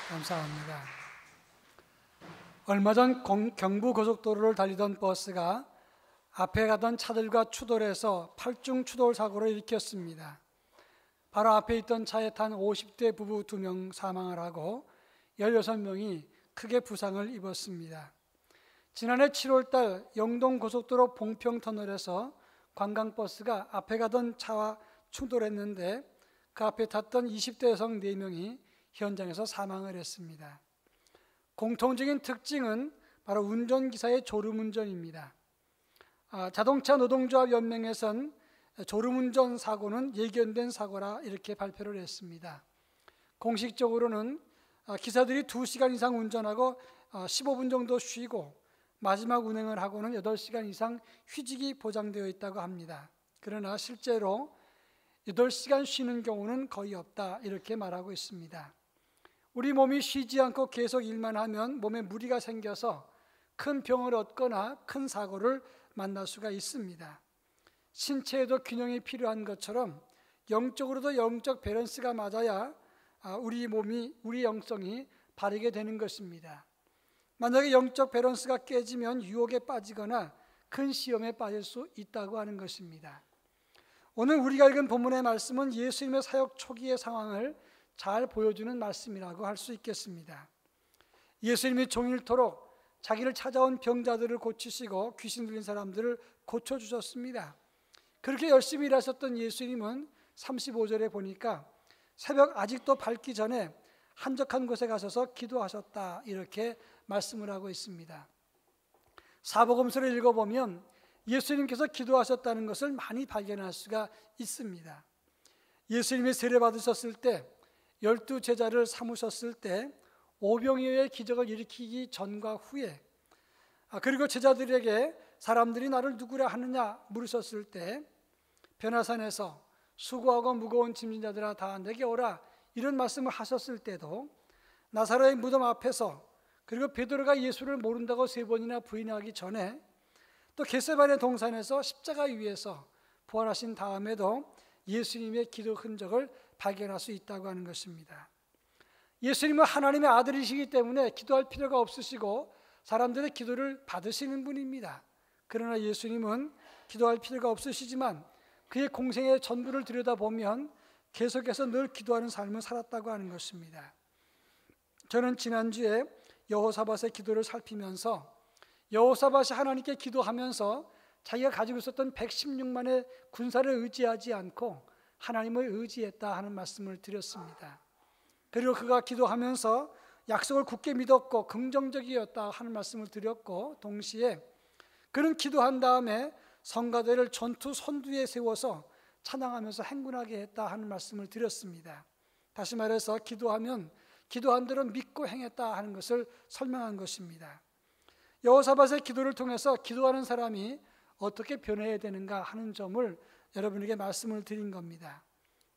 감사합니다. 얼마 전 경부고속도로를 달리던 버스가 앞에 가던 차들과 추돌해서 8중 추돌 사고를 일으켰습니다. 바로 앞에 있던 차에 탄 50대 부부 2명 사망을 하고 16명이 크게 부상을 입었습니다. 지난해 7월 달 영동고속도로 봉평터널에서 관광버스가 앞에 가던 차와 충돌했는데 그 앞에 탔던 20대 여성 4명이 현장에서 사망을 했습니다. 공통적인 특징은 바로 운전기사의 졸음운전입니다. 자동차 노동조합 연맹에선 졸음운전 사고는 예견된 사고라 이렇게 발표를 했습니다. 공식적으로는 기사들이 2시간 이상 운전하고 15분 정도 쉬고 마지막 운행을 하고는 8시간 이상 휴직이 보장되어 있다고 합니다. 그러나 실제로 8시간 쉬는 경우는 거의 없다 이렇게 말하고 있습니다. 우리 몸이 쉬지 않고 계속 일만 하면 몸에 무리가 생겨서 큰 병을 얻거나 큰 사고를 만날 수가 있습니다. 신체에도 균형이 필요한 것처럼 영적으로도 영적 밸런스가 맞아야 우리 몸이, 우리 영성이 바르게 되는 것입니다. 만약에 영적 밸런스가 깨지면 유혹에 빠지거나 큰 시험에 빠질 수 있다고 하는 것입니다. 오늘 우리가 읽은 본문의 말씀은 예수님의 사역 초기의 상황을 잘 보여주는 말씀이라고 할 수 있겠습니다. 예수님이 종일토록 자기를 찾아온 병자들을 고치시고 귀신 들린 사람들을 고쳐주셨습니다. 그렇게 열심히 일하셨던 예수님은 35절에 보니까 새벽 아직도 밝기 전에 한적한 곳에 가셔서 기도하셨다 이렇게 말씀을 하고 있습니다. 사복음서를 읽어보면 예수님께서 기도하셨다는 것을 많이 발견할 수가 있습니다. 예수님이 세례받으셨을 때 12제자를 삼으셨을 때 오병이어의 기적을 일으키기 전과 후에 그리고 제자들에게 사람들이 나를 누구라 하느냐 물으셨을 때 변화산에서 수고하고 무거운 짐진 자들아 다 내게 오라 이런 말씀을 하셨을 때도 나사로의 무덤 앞에서 그리고 베드로가 예수를 모른다고 3번이나 부인하기 전에 또 겟세마네 동산에서 십자가 위에서 부활하신 다음에도 예수님의 기도 흔적을 발견할 수 있다고 하는 것입니다. 예수님은 하나님의 아들이시기 때문에 기도할 필요가 없으시고 사람들의 기도를 받으시는 분입니다. 그러나 예수님은 기도할 필요가 없으시지만 그의 공생의 전부를 들여다보면 계속해서 늘 기도하는 삶을 살았다고 하는 것입니다. 저는 지난주에 여호사밧의 기도를 살피면서 여호사밧이 하나님께 기도하면서 자기가 가지고 있었던 116만의 군사를 의지하지 않고 하나님을 의지했다 하는 말씀을 드렸습니다. 그리고 그가 기도하면서 약속을 굳게 믿었고 긍정적이었다 하는 말씀을 드렸고 동시에 그는 기도한 다음에 성가대를 전투 선두에 세워서 찬양하면서 행군하게 했다 하는 말씀을 드렸습니다. 다시 말해서 기도하면 기도한 대로 믿고 행했다 하는 것을 설명한 것입니다. 여호사밧의 기도를 통해서 기도하는 사람이 어떻게 변해야 되는가 하는 점을 여러분에게 말씀을 드린 겁니다.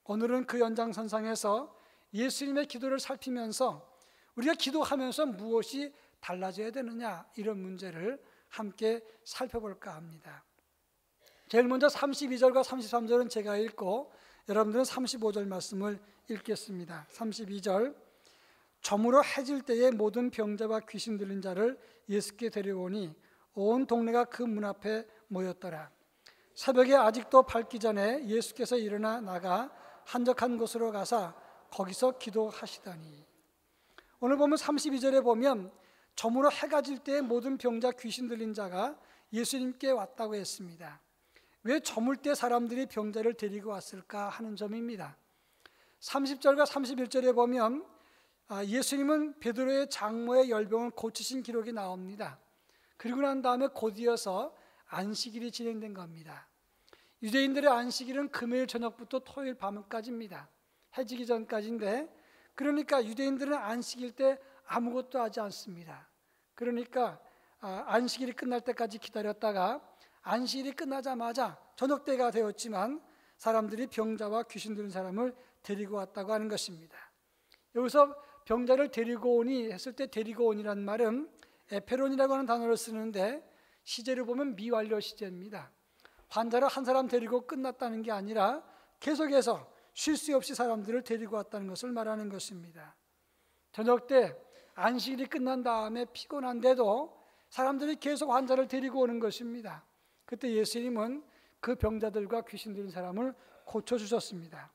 오늘은 그 연장선상에서 예수님의 기도를 살피면서 우리가 기도하면서 무엇이 달라져야 되느냐 이런 문제를 함께 살펴볼까 합니다. 제일 먼저 32절과 33절은 제가 읽고 여러분들은 35절 말씀을 읽겠습니다. 32절 저물어 해질 때에 모든 병자와 귀신 들린 자를 예수께 데려오니 온 동네가 그 문 앞에 모였더라. 새벽에 아직도 밝기 전에 예수께서 일어나 나가 한적한 곳으로 가사 거기서 기도하시더니 오늘 보면 32절에 보면 저물어 해가 질 때에 모든 병자 귀신 들린 자가 예수님께 왔다고 했습니다. 왜 저물 때 사람들이 병자를 데리고 왔을까 하는 점입니다. 30절과 31절에 보면 예수님은 베드로의 장모의 열병을 고치신 기록이 나옵니다. 그리고 난 다음에 곧이어서 안식일이 진행된 겁니다. 유대인들의 안식일은 금요일 저녁부터 토요일 밤까지입니다. 해지기 전까지인데 그러니까 유대인들은 안식일 때 아무것도 하지 않습니다. 그러니까 안식일이 끝날 때까지 기다렸다가 안식일이 끝나자마자 저녁 때가 되었지만 사람들이 병자와 귀신 들린 사람을 데리고 왔다고 하는 것입니다. 여기서 병자를 데리고 오니 했을 때 데리고 오니라는 말은 에페론이라고 하는 단어를 쓰는데 시제를 보면 미완료 시제입니다. 환자를 한 사람 데리고 끝났다는 게 아니라 계속해서 쉴 새 없이 사람들을 데리고 왔다는 것을 말하는 것입니다. 저녁 때 안식일이 끝난 다음에 피곤한데도 사람들이 계속 환자를 데리고 오는 것입니다. 그때 예수님은 그 병자들과 귀신 들린 사람을 고쳐주셨습니다.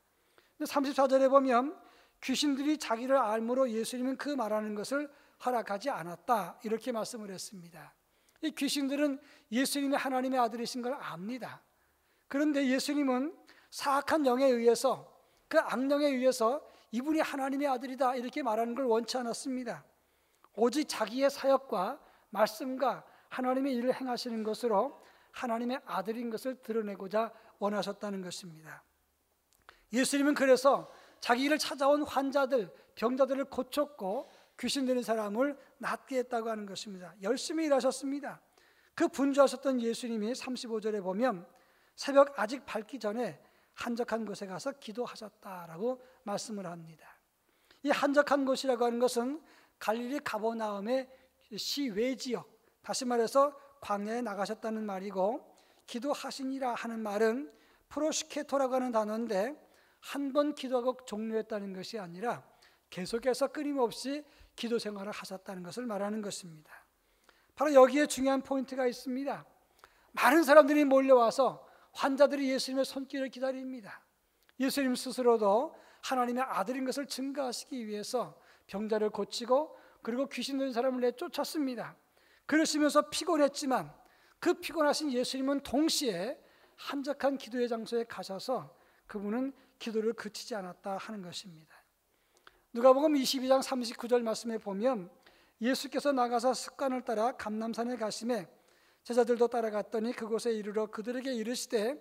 34절에 보면 귀신들이 자기를 알므로 예수님은 그 말하는 것을 허락하지 않았다, 이렇게 말씀을 했습니다. 이 귀신들은 예수님이 하나님의 아들이신 걸 압니다. 그런데 예수님은 사악한 영에 의해서, 그 악령에 의해서 이분이 하나님의 아들이다 이렇게 말하는 걸 원치 않았습니다. 오직 자기의 사역과 말씀과 하나님의 일을 행하시는 것으로 하나님의 아들인 것을 드러내고자 원하셨다는 것입니다. 예수님은 그래서 자기 일을 찾아온 환자들, 병자들을 고쳤고 귀신 들린 사람을 낫게 했다고 하는 것입니다. 열심히 일하셨습니다. 그 분주하셨던 예수님이 35절에 보면 새벽 아직 밝기 전에 한적한 곳에 가서 기도하셨다라고 말씀을 합니다. 이 한적한 곳이라고 하는 것은 갈릴리 가버나움의 시외 지역, 다시 말해서 광야에 나가셨다는 말이고, 기도하시니라 하는 말은 프로시케토라고 하는 단어인데 한 번 기도하고 종료했다는 것이 아니라 계속해서 끊임없이 기도 생활을 하셨다는 것을 말하는 것입니다. 바로 여기에 중요한 포인트가 있습니다. 많은 사람들이 몰려와서 환자들이 예수님의 손길을 기다립니다. 예수님 스스로도 하나님의 아들인 것을 증거하시기 위해서 병자를 고치고 그리고 귀신 들린 사람을 내쫓았습니다. 그러시면서 피곤했지만 그 피곤하신 예수님은 동시에 한적한 기도의 장소에 가셔서 그분은 기도를 그치지 않았다 하는 것입니다. 누가복음 22장 39절 말씀에 보면 예수께서 나가서 습관을 따라 감람산에 가시매 제자들도 따라갔더니 그곳에 이르러 그들에게 이르시되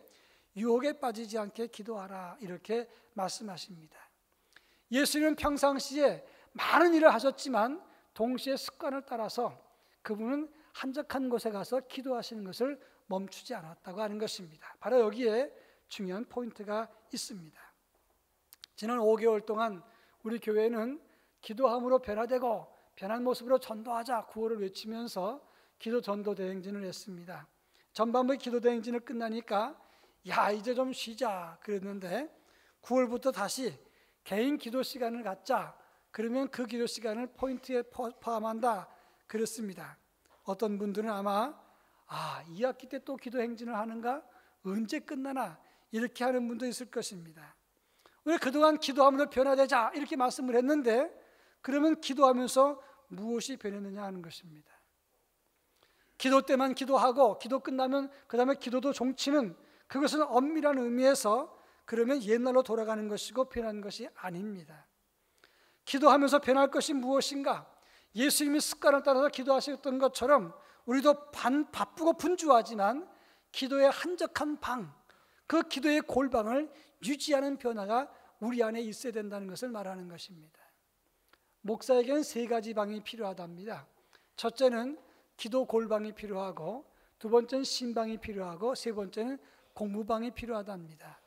유혹에 빠지지 않게 기도하라, 이렇게 말씀하십니다. 예수님은 평상시에 많은 일을 하셨지만 동시에 습관을 따라서 그분은 한적한 곳에 가서 기도하시는 것을 멈추지 않았다고 하는 것입니다. 바로 여기에 중요한 포인트가 있습니다. 지난 5개월 동안 우리 교회는 기도함으로 변화되고 변한 모습으로 전도하자 구호를 외치면서 기도 전도 대행진을 했습니다. 전반부의 기도 대행진을 끝나니까 이제 좀 쉬자 그랬는데 9월부터 다시 개인 기도 시간을 갖자, 그러면 그 기도 시간을 포인트에 포함한다 그랬습니다. 어떤 분들은 아마 2학기 때 또 기도 행진을 하는가? 언제 끝나나? 이렇게 하는 분도 있을 것입니다. 왜 그동안 기도하면서 변화되자 이렇게 말씀을 했는데 그러면 기도하면서 무엇이 변했느냐 하는 것입니다. 기도 때만 기도하고 기도 끝나면 그 다음에 기도도 종치는, 그것은 엄밀한 의미에서 그러면 옛날로 돌아가는 것이고 변한 것이 아닙니다. 기도하면서 변할 것이 무엇인가? 예수님이 습관을 따라서 기도하셨던 것처럼 우리도 바쁘고 분주하지만 기도의 한적한 방, 그 기도의 골방을 유지하는 변화가 우리 안에 있어야 된다는 것을 말하는 것입니다. 목사에게는 3가지 방이 필요하답니다. 첫째는 기도 골방이 필요하고, 두 번째는 신방이 필요하고, 세 번째는 공부방이 필요하답니다.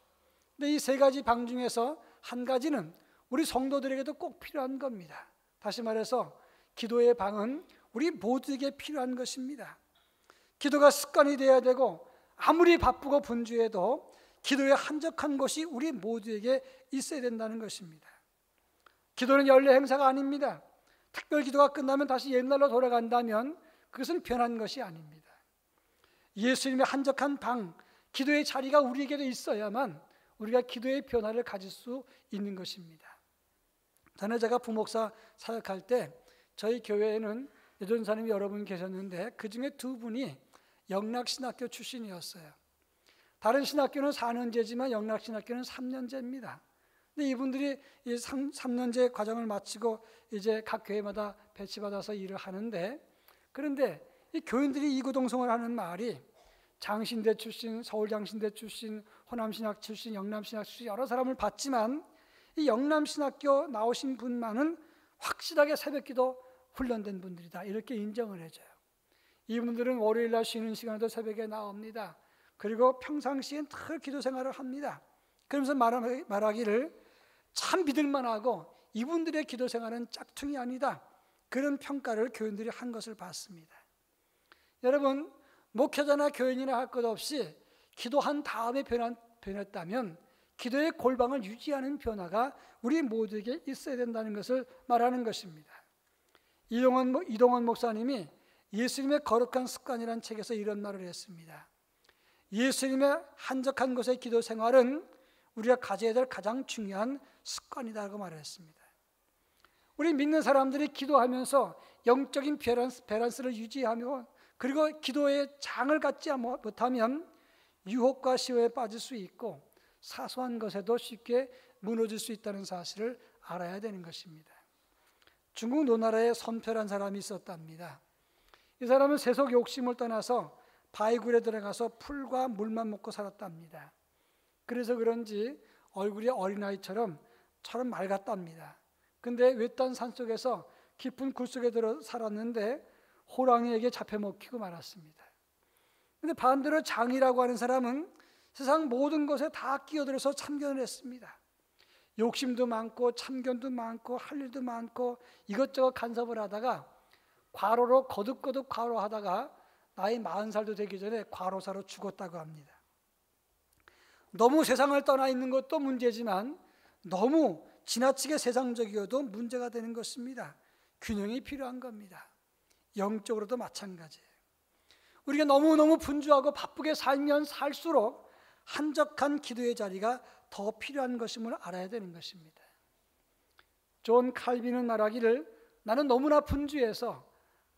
근데 이 3가지 방 중에서 한 가지는 우리 성도들에게도 꼭 필요한 겁니다. 다시 말해서 기도의 방은 우리 모두에게 필요한 것입니다. 기도가 습관이 되어야 되고 아무리 바쁘고 분주해도 기도의 한적한 곳이 우리 모두에게 있어야 된다는 것입니다. 기도는 연례 행사가 아닙니다. 특별 기도가 끝나면 다시 옛날로 돌아간다면 그것은 변한 것이 아닙니다. 예수님의 한적한 방, 기도의 자리가 우리에게도 있어야만 우리가 기도의 변화를 가질 수 있는 것입니다. 전에 제가 부목사 사역할 때 저희 교회에는 여전사님이 여러 분 계셨는데 그 중에 2분이 영락신학교 출신이었어요. 다른 신학교는 4년제지만 영락신학교는 3년제입니다. 근데 이분들이 이 3년제 과정을 마치고 이제 각 교회마다 배치받아서 일을 하는데, 그런데 이 교인들이 이구동성을 하는 말이 장신대 출신, 서울장신대 출신, 호남신학 출신, 영남신학 출신 여러 사람을 봤지만 이 영남신학교 나오신 분만은 확실하게 새벽기도 훈련된 분들이다, 이렇게 인정을 해줘요. 이분들은 월요일날 쉬는 시간에도 새벽에 나옵니다. 그리고 평상시엔 늘 기도 생활을 합니다. 그러면서 말하기를 참 믿을만하고 이분들의 기도 생활은 짝퉁이 아니다, 그런 평가를 교인들이 한 것을 봤습니다. 여러분, 목회자나 교인이나 할 것 없이 기도한 다음에 변했다면 기도의 골방을 유지하는 변화가 우리 모두에게 있어야 된다는 것을 말하는 것입니다. 이동원 목사님이 예수님의 거룩한 습관이라는 책에서 이런 말을 했습니다. 예수님의 한적한 곳의 기도 생활은 우리가 가져야 될 가장 중요한 습관이라고 말했습니다. 우리 믿는 사람들이 기도하면서 영적인 밸런스를 유지하며 그리고 기도의 장을 갖지 못하면 유혹과 시호에 빠질 수 있고 사소한 것에도 쉽게 무너질 수 있다는 사실을 알아야 되는 것입니다. 중국 노나라에 선표란 사람이 있었답니다. 이 사람은 세속 욕심을 떠나서 바위굴에 들어가서 풀과 물만 먹고 살았답니다. 그래서 그런지 얼굴이 어린아이처럼 맑았답니다. 근데 외딴 산속에서 깊은 굴속에 들어 살았는데 호랑이에게 잡혀 먹히고 말았습니다. 근데 반대로 장이라고 하는 사람은 세상 모든 것에 다 끼어들어서 참견을 했습니다. 욕심도 많고 참견도 많고 할 일도 많고 이것저것 간섭을 하다가 과로로 거듭거듭 과로하다가 나이 40살도 되기 전에 과로사로 죽었다고 합니다. 너무 세상을 떠나 있는 것도 문제지만 너무 지나치게 세상적이어도 문제가 되는 것입니다. 균형이 필요한 겁니다. 영적으로도 마찬가지예요. 우리가 너무너무 분주하고 바쁘게 살면 살수록 한적한 기도의 자리가 더 필요한 것임을 알아야 되는 것입니다. 존 칼빈은 말하기를 나는 너무나 분주해서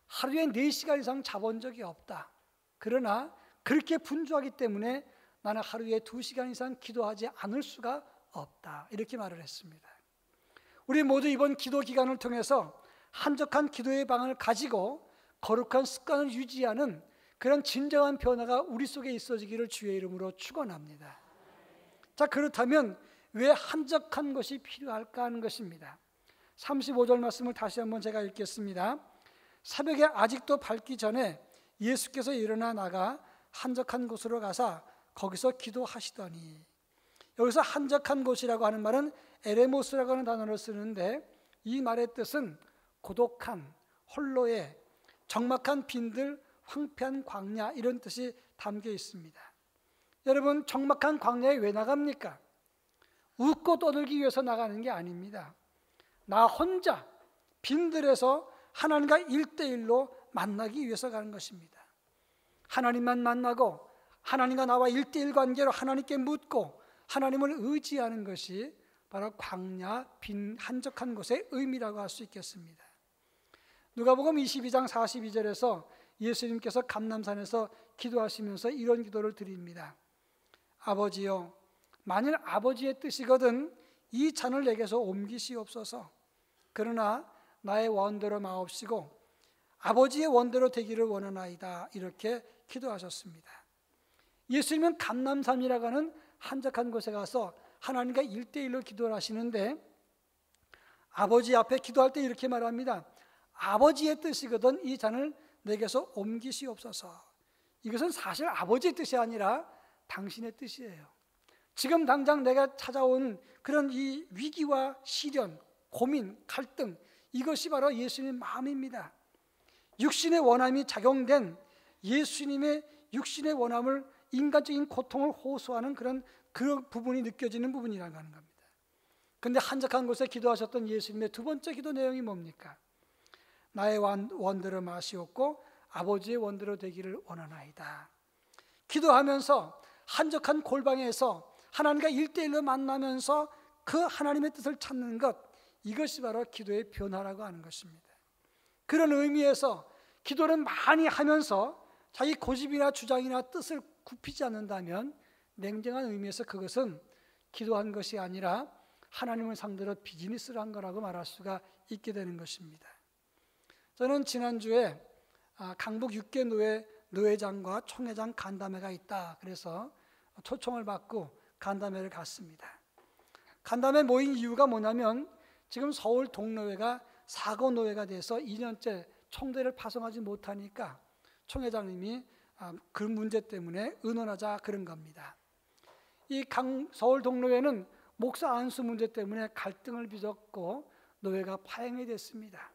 하루에 4시간 이상 자본 적이 없다. 그러나 그렇게 분주하기 때문에 나는 하루에 2시간 이상 기도하지 않을 수가 없다. 이렇게 말을 했습니다. 우리 모두 이번 기도 기간을 통해서 한적한 기도의 방을 가지고 거룩한 습관을 유지하는 그런 진정한 변화가 우리 속에 있어지기를 주의 이름으로 축원합니다. 자, 그렇다면 왜 한적한 것이 필요할까 하는 것입니다. 35절 말씀을 다시 한번 제가 읽겠습니다. 새벽에 아직도 밝기 전에 예수께서 일어나 나가 한적한 곳으로 가사 거기서 기도하시더니, 여기서 한적한 곳이라고 하는 말은 에레모스라고 하는 단어를 쓰는데 이 말의 뜻은 고독한, 홀로의, 적막한 빈들, 황폐한 광야 이런 뜻이 담겨 있습니다. 여러분, 적막한 광야에 왜 나갑니까? 웃고 떠들기 위해서 나가는 게 아닙니다. 나 혼자 빈들에서 하나님과 1대1로 만나기 위해서 가는 것입니다. 하나님만 만나고 하나님과 나와 1대1 관계로 하나님께 묻고 하나님을 의지하는 것이 바로 광야, 빈, 한적한 곳의 의미라고 할 수 있겠습니다. 누가복음 22장 42절에서 예수님께서 감람산에서 기도하시면서 이런 기도를 드립니다. 아버지여, 만일 아버지의 뜻이거든 이 잔을 내게서 옮기시옵소서. 그러나 나의 원대로 마옵시고 아버지의 원대로 되기를 원하나이다. 이렇게 기도하셨습니다. 예수님은 감람산이라고 하는 한적한 곳에 가서 하나님과 1대1로 기도를 하시는데 아버지 앞에 기도할 때 이렇게 말합니다. 아버지의 뜻이거든 이 잔을 내게서 옮기시옵소서. 이것은 사실 아버지의 뜻이 아니라 당신의 뜻이에요. 지금 당장 내가 찾아온 그런 이 위기와 시련, 고민, 갈등, 이것이 바로 예수님의 마음입니다. 육신의 원함이 작용된 예수님의 육신의 원함을, 인간적인 고통을 호소하는 그런 부분이 느껴지는 부분이라는 겁니다. 그런데 한적한 곳에 기도하셨던 예수님의 두 번째 기도 내용이 뭡니까? 나의 원대로 마시옵고 아버지의 원대로 되기를 원하나이다. 기도하면서 한적한 골방에서 하나님과 1대1로 만나면서 그 하나님의 뜻을 찾는 것, 이것이 바로 기도의 변화라고 하는 것입니다. 그런 의미에서 기도를 많이 하면서 자기 고집이나 주장이나 뜻을 굽히지 않는다면 냉정한 의미에서 그것은 기도한 것이 아니라 하나님을 상대로 비즈니스를 한 거라고 말할 수가 있게 되는 것입니다. 저는 지난주에 강북 6개 노회 노회장과 총회장 간담회가 있다. 그래서 초청을 받고 간담회를 갔습니다. 간담회 모인 이유가 뭐냐면 지금 서울 동노회가 사고노회가 돼서 2년째 총대를 파송하지 못하니까 총회장님이 그 문제 때문에 의논하자 그런 겁니다. 이 서울 동노회는 목사 안수 문제 때문에 갈등을 빚었고 노회가 파행이 됐습니다.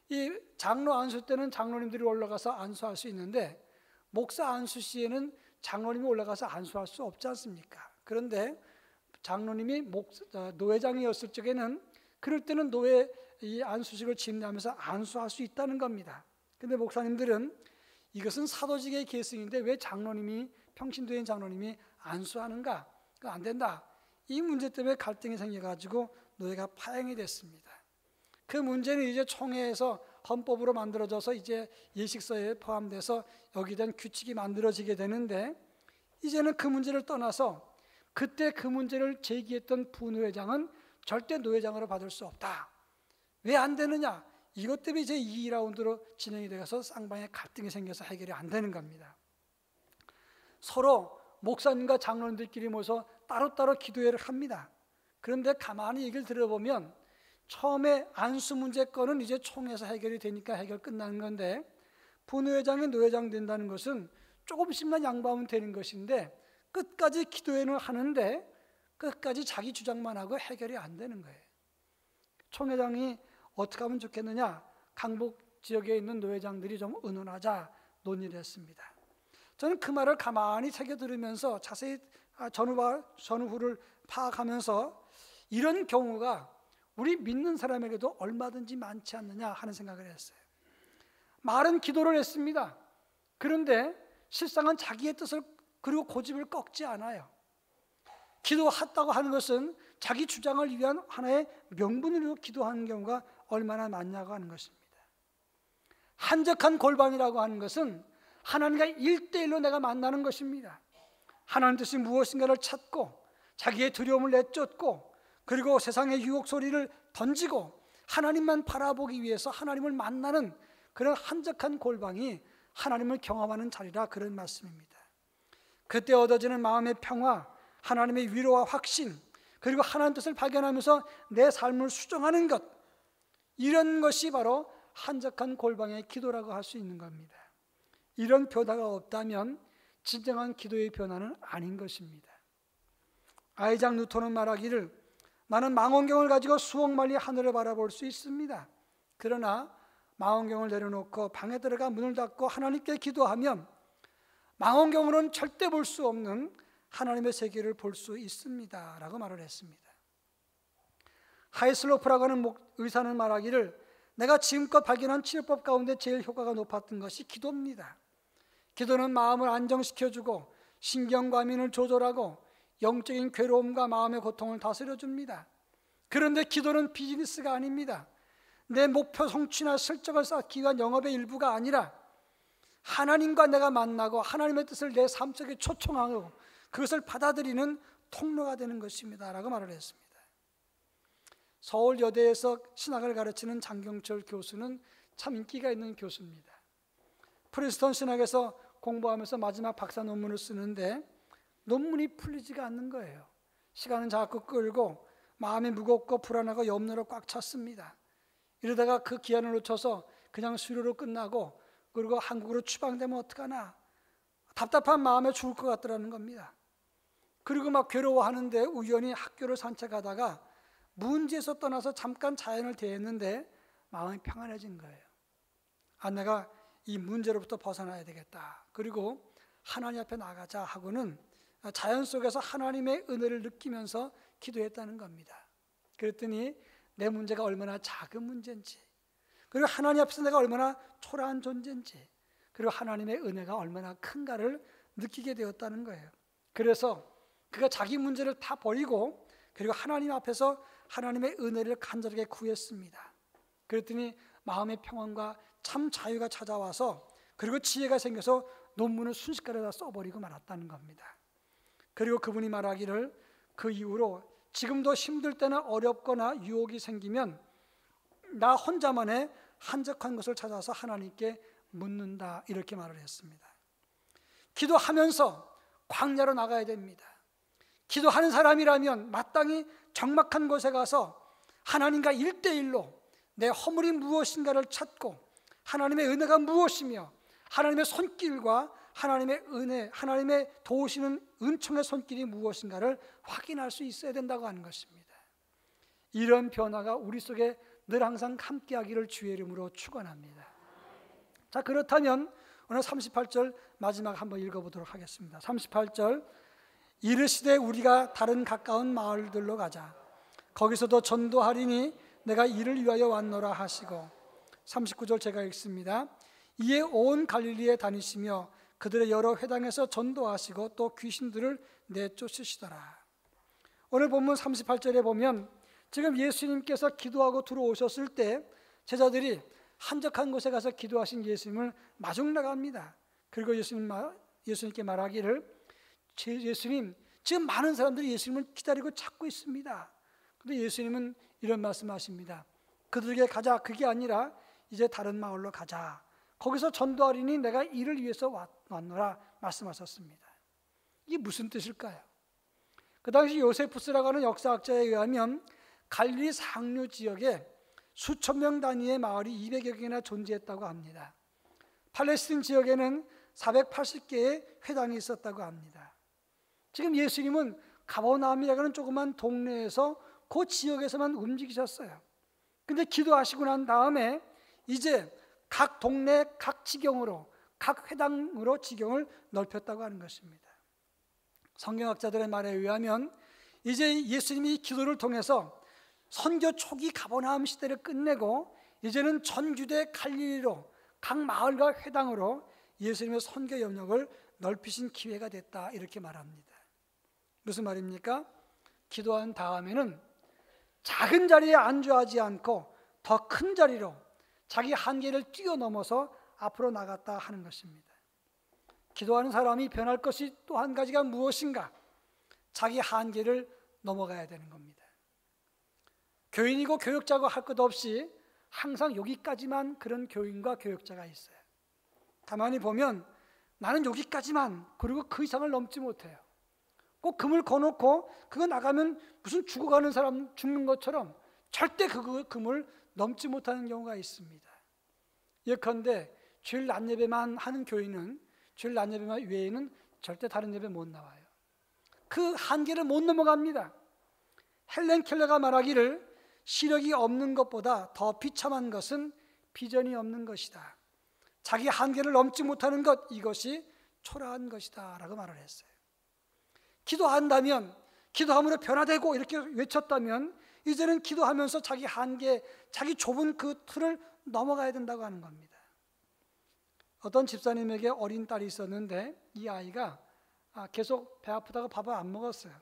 이 장로 안수 때는 장로님들이 올라가서 안수할 수 있는데 목사 안수 시에는 장로님이 올라가서 안수할 수 없지 않습니까? 그런데 장로님이 노회장이었을 적에는 그럴 때는 노회 이 안수식을 집례하면서 안수할 수 있다는 겁니다. 근데 목사님들은 이것은 사도직의 계승인데 왜 평신도인 장로님이 안수하는가? 그거 안 된다. 이 문제 때문에 갈등이 생겨가지고 노회가 파행이 됐습니다. 그 문제는 이제 총회에서 헌법으로 만들어져서 이제 예식서에 포함돼서 여기에 대한 규칙이 만들어지게 되는데, 이제는 그 문제를 떠나서 그때 그 문제를 제기했던 부노회장은 절대 노회장으로 받을 수 없다. 왜 안 되느냐? 이것 때문에 이제 2라운드로 진행이 되어서 쌍방의 갈등이 생겨서 해결이 안 되는 겁니다. 서로 목사님과 장로님들끼리 모여서 따로따로 기도회를 합니다. 그런데 가만히 얘기를 들어보면 처음에 안수 문제권은 이제 총회에서 해결이 되니까 해결 끝나는 건데, 부노회장이 노회장 된다는 것은 조금씩만 양보하면 되는 것인데 끝까지 기도회는 하는데 끝까지 자기 주장만 하고 해결이 안 되는 거예요. 총회장이 어떻게 하면 좋겠느냐? 강북 지역에 있는 노회장들이 좀 의논하자 논의를 했습니다. 저는 그 말을 가만히 새겨 들으면서 자세히 전후를 파악하면서 이런 경우가 우리 믿는 사람에게도 얼마든지 많지 않느냐 하는 생각을 했어요. 말은 기도를 했습니다. 그런데 실상은 자기의 뜻을 그리고 고집을 꺾지 않아요. 기도했다고 하는 것은 자기 주장을 위한 하나의 명분으로 기도하는 경우가 얼마나 많냐고 하는 것입니다. 한적한 골방이라고 하는 것은 하나님과 1대1로 내가 만나는 것입니다. 하나님 뜻이 무엇인가를 찾고 자기의 두려움을 내쫓고 그리고 세상의 유혹 소리를 던지고 하나님만 바라보기 위해서 하나님을 만나는 그런 한적한 골방이 하나님을 경험하는 자리라, 그런 말씀입니다. 그때 얻어지는 마음의 평화, 하나님의 위로와 확신, 그리고 하나님 뜻을 발견하면서 내 삶을 수정하는 것, 이런 것이 바로 한적한 골방의 기도라고 할 수 있는 겁니다. 이런 변화가 없다면 진정한 기도의 변화는 아닌 것입니다. 아이작 뉴턴은 말하기를, 나는 망원경을 가지고 수억 마일리 하늘을 바라볼 수 있습니다. 그러나 망원경을 내려놓고 방에 들어가 문을 닫고 하나님께 기도하면 망원경으로는 절대 볼 수 없는 하나님의 세계를 볼 수 있습니다 라고 말을 했습니다. 하이슬로프라고 하는 의사는 말하기를, 내가 지금껏 발견한 치료법 가운데 제일 효과가 높았던 것이 기도입니다. 기도는 마음을 안정시켜주고 신경과민을 조절하고 영적인 괴로움과 마음의 고통을 다스려줍니다. 그런데 기도는 비즈니스가 아닙니다. 내 목표 성취나 실적을 쌓기 위한 영업의 일부가 아니라 하나님과 내가 만나고 하나님의 뜻을 내 삶 속에 초청하고 그것을 받아들이는 통로가 되는 것입니다 라고 말을 했습니다. 서울여대에서 신학을 가르치는 장경철 교수는 참 인기가 있는 교수입니다. 프린스턴 신학에서 공부하면서 마지막 박사 논문을 쓰는데 논문이 풀리지가 않는 거예요. 시간은 자꾸 끌고 마음이 무겁고 불안하고 염려로 꽉 찼습니다. 이러다가 그 기한을 놓쳐서 그냥 수료로 끝나고 그리고 한국으로 추방되면 어떡하나 답답한 마음에 죽을 것 같더라는 겁니다. 그리고 막 괴로워하는데 우연히 학교를 산책하다가 문제에서 떠나서 잠깐 자연을 대했는데 마음이 평안해진 거예요. 내가 이 문제로부터 벗어나야 되겠다. 그리고 하나님 앞에 나가자 하고는 자연 속에서 하나님의 은혜를 느끼면서 기도했다는 겁니다. 그랬더니 내 문제가 얼마나 작은 문제인지, 그리고 하나님 앞에서 내가 얼마나 초라한 존재인지, 그리고 하나님의 은혜가 얼마나 큰가를 느끼게 되었다는 거예요. 그래서 그가 자기 문제를 다 버리고 그리고 하나님 앞에서 하나님의 은혜를 간절하게 구했습니다. 그랬더니 마음의 평안과 참 자유가 찾아와서 그리고 지혜가 생겨서 논문을 순식간에 다 써버리고 말았다는 겁니다. 그리고 그분이 말하기를, 그 이후로 지금도 힘들 때나 어렵거나 유혹이 생기면 나 혼자만의 한적한 것을 찾아서 하나님께 묻는다, 이렇게 말을 했습니다. 기도하면서 광야로 나가야 됩니다. 기도하는 사람이라면 마땅히 적막한 곳에 가서 하나님과 1대1로 내 허물이 무엇인가를 찾고 하나님의 은혜가 무엇이며 하나님의 손길과 하나님의 은혜, 하나님의 도우시는 은총의 손길이 무엇인가를 확인할 수 있어야 된다고 하는 것입니다. 이런 변화가 우리 속에 늘 항상 함께하기를 주의 이름으로 축원합니다. 자, 그렇다면 오늘 38절 마지막 한번 읽어보도록 하겠습니다. 38절, 이르시되 우리가 다른 가까운 마을들로 가자. 거기서도 전도하리니 내가 이를 위하여 왔노라 하시고. 39절 제가 읽습니다. 이에 온 갈릴리에 다니시며 그들의 여러 회당에서 전도하시고 또 귀신들을 내쫓으시더라. 오늘 본문 38절에 보면 지금 예수님께서 기도하고 들어오셨을 때 제자들이 한적한 곳에 가서 기도하신 예수님을 마중 나갑니다. 그리고 예수님께 말하기를, 예수님, 지금 많은 사람들이 예수님을 기다리고 찾고 있습니다. 그런데 예수님은 이런 말씀하십니다. 그들에게 가자, 그게 아니라 이제 다른 마을로 가자. 거기서 전도하리니 내가 이를 위해서 왔노라 말씀하셨습니다. 이게 무슨 뜻일까요? 그 당시 요세푸스라고 하는 역사학자에 의하면 갈릴리 상류 지역에 수천 명 단위의 마을이 200여 개나 존재했다고 합니다. 팔레스틴 지역에는 480개의 회당이 있었다고 합니다. 지금 예수님은 가버나움이라고 하는 조그만 동네에서 그 지역에서만 움직이셨어요. 근데 기도하시고 난 다음에 이제 각 동네 각 지경으로, 각 회당으로 지경을 넓혔다고 하는 것입니다. 성경학자들의 말에 의하면 이제 예수님이 기도를 통해서 선교 초기 가버나움 시대를 끝내고 이제는 전 유대 갈릴리로 각 마을과 회당으로 예수님의 선교 영역을 넓히신 기회가 됐다, 이렇게 말합니다. 무슨 말입니까? 기도한 다음에는 작은 자리에 안주하지 않고 더 큰 자리로 자기 한계를 뛰어넘어서 앞으로 나갔다 하는 것입니다. 기도하는 사람이 변할 것이 또 한 가지가 무엇인가? 자기 한계를 넘어가야 되는 겁니다. 교인이고 교역자고 할 것 없이 항상 여기까지만 그런 교인과 교역자가 있어요. 가만히 보면 나는 여기까지만, 그리고 그 이상을 넘지 못해요. 꼭 금을 거놓고 그거 나가면 무슨 죽어가는 사람 죽는 것처럼 절대 그 금을 넘지 못하는 경우가 있습니다. 예컨대 주일 낮 예배만 하는 교인은 주일 낮 예배만 외에는 절대 다른 예배 못 나와요. 그 한계를 못 넘어갑니다. 헬렌 켈러가 말하기를 시력이 없는 것보다 더 비참한 것은 비전이 없는 것이다. 자기 한계를 넘지 못하는 것, 이것이 초라한 것이다 라고 말을 했어요. 기도한다면, 기도함으로 변화되고 이렇게 외쳤다면 이제는 기도하면서 자기 한계, 자기 좁은 그 틀을 넘어가야 된다고 하는 겁니다. 어떤 집사님에게 어린 딸이 있었는데 이 아이가 계속 배 아프다고 밥을 안 먹었어요.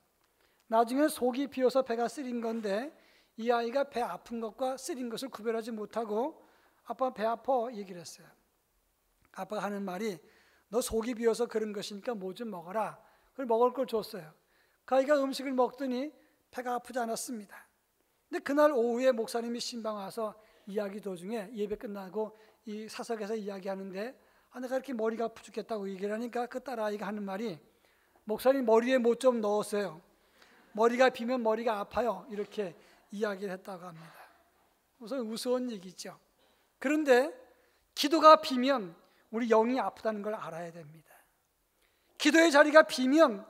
나중에 속이 비어서 배가 쓰린 건데 이 아이가 배 아픈 것과 쓰린 것을 구별하지 못하고 아빠 배 아파 얘기를 했어요. 아빠가 하는 말이, 너 속이 비어서 그런 것이니까 뭐 좀 먹어라. 그걸 먹을 걸 줬어요. 그 아이가 음식을 먹더니 배가 아프지 않았습니다. 근데 그날 오후에 목사님이 신방 와서 이야기 도중에 예배 끝나고 이 사석에서 이야기하는데 내가 이렇게 머리가 아프 죽겠다고 얘기를 하니까 그 딸아이가 하는 말이, 목사님 머리에 뭐 좀 넣었어요. 머리가 비면 머리가 아파요. 이렇게 이야기를 했다고 합니다. 우선 우스운 얘기죠. 그런데 기도가 비면 우리 영이 아프다는 걸 알아야 됩니다. 기도의 자리가 비면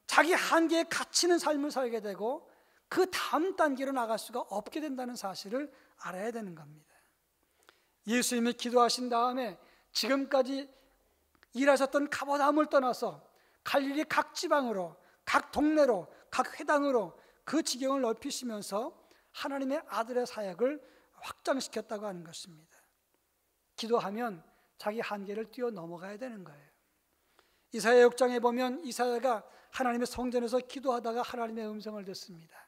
자기 한계에 갇히는 삶을 살게 되고 그 다음 단계로 나갈 수가 없게 된다는 사실을 알아야 되는 겁니다. 예수님이 기도하신 다음에 지금까지 일하셨던 가버나움을 떠나서 갈릴리 각 지방으로, 각 동네로, 각 회당으로 그 지경을 넓히시면서 하나님의 아들의 사역을 확장시켰다고 하는 것입니다. 기도하면 자기 한계를 뛰어넘어가야 되는 거예요. 이사야 6장에 보면 이사야가 하나님의 성전에서 기도하다가 하나님의 음성을 듣습니다.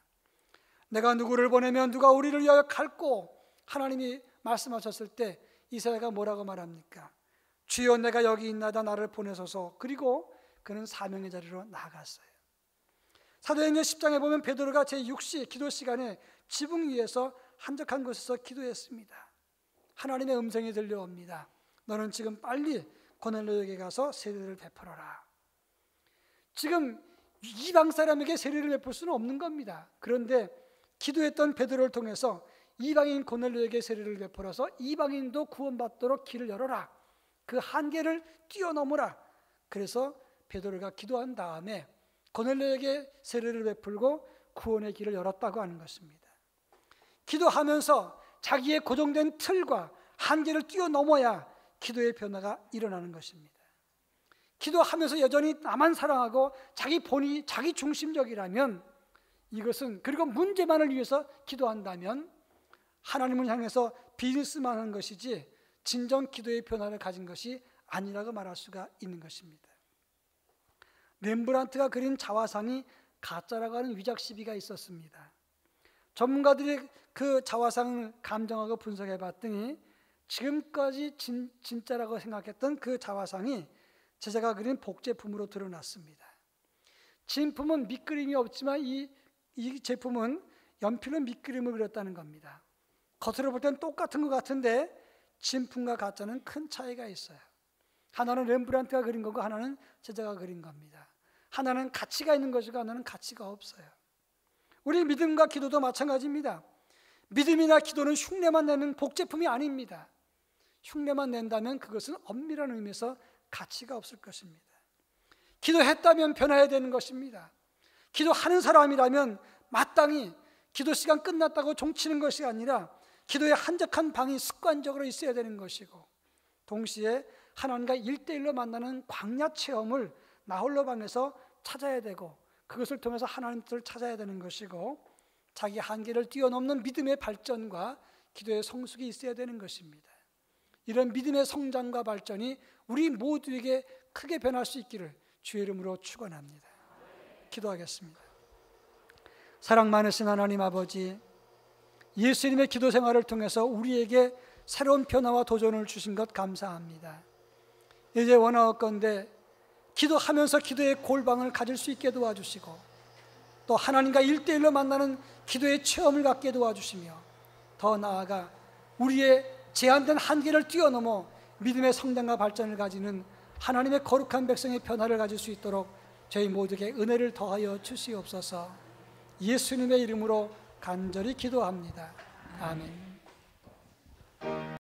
내가 누구를 보내면 누가 우리를 위하여 갈꼬? 하나님이 말씀하셨을 때 이사야가 뭐라고 말합니까? 주여 내가 여기 있나이다, 나를 보내소서. 그리고 그는 사명의 자리로 나아갔어요. 사도행전 10장에 보면 베드로가 제6시 기도 시간에 지붕 위에서 한적한 곳에서 기도했습니다. 하나님의 음성이 들려옵니다. 너는 지금 빨리 고넬료에게 가서 세례를 베풀어라. 지금 이방 사람에게 세례를 베풀 수는 없는 겁니다. 그런데 기도했던 베드로를 통해서 이방인 고넬료에게 세례를 베풀어서 이방인도 구원받도록 길을 열어라. 그 한계를 뛰어넘으라. 그래서 베드로가 기도한 다음에 고넬료에게 세례를 베풀고 구원의 길을 열었다고 하는 것입니다. 기도하면서 자기의 고정된 틀과 한계를 뛰어넘어야 기도의 변화가 일어나는 것입니다. 기도하면서 여전히 나만 사랑하고 자기 본이 자기 중심적이라면, 이것은, 그리고 문제만을 위해서 기도한다면 하나님을 향해서 비즈니스만 하는 것이지 진정 기도의 변화를 가진 것이 아니라고 말할 수가 있는 것입니다. 렘브란트가 그린 자화상이 가짜라고 하는 위작 시비가 있었습니다. 전문가들이 그 자화상을 감정하고 분석해 봤더니 지금까지 진짜라고 생각했던 그 자화상이 제자가 그린 복제품으로 드러났습니다. 진품은 밑그림이 없지만 이 제품은 연필로 밑그림을 그렸다는 겁니다. 겉으로 볼 때는 똑같은 것 같은데 진품과 가짜는 큰 차이가 있어요. 하나는 렘브란트가 그린 거고 하나는 제자가 그린 겁니다. 하나는 가치가 있는 것이고 하나는 가치가 없어요. 우리 믿음과 기도도 마찬가지입니다. 믿음이나 기도는 흉내만 내는 복제품이 아닙니다. 흉내만 낸다면 그것은 엄밀한 의미에서 가치가 없을 것입니다. 기도했다면 변화해야 되는 것입니다. 기도하는 사람이라면 마땅히 기도 시간 끝났다고 종치는 것이 아니라 기도의 한적한 방이 습관적으로 있어야 되는 것이고, 동시에 하나님과 1대1로 만나는 광야 체험을 나홀로 방에서 찾아야 되고, 그것을 통해서 하나님 뜻을 찾아야 되는 것이고, 자기 한계를 뛰어넘는 믿음의 발전과 기도의 성숙이 있어야 되는 것입니다. 이런 믿음의 성장과 발전이 우리 모두에게 크게 변할 수 있기를 주의 이름으로 축원합니다. 기도하겠습니다. 사랑 많으신 하나님 아버지, 예수님의 기도 생활을 통해서 우리에게 새로운 변화와 도전을 주신 것 감사합니다. 이제 원하옵건대 기도하면서 기도의 골방을 가질 수 있게 도와주시고, 또 하나님과 1대1로 만나는 기도의 체험을 갖게 도와주시며, 더 나아가 우리의 제한된 한계를 뛰어넘어 믿음의 성장과 발전을 가지는 하나님의 거룩한 백성의 변화를 가질 수 있도록 저희 모두에게 은혜를 더하여 주시옵소서. 예수님의 이름으로 간절히 기도합니다. 아멘.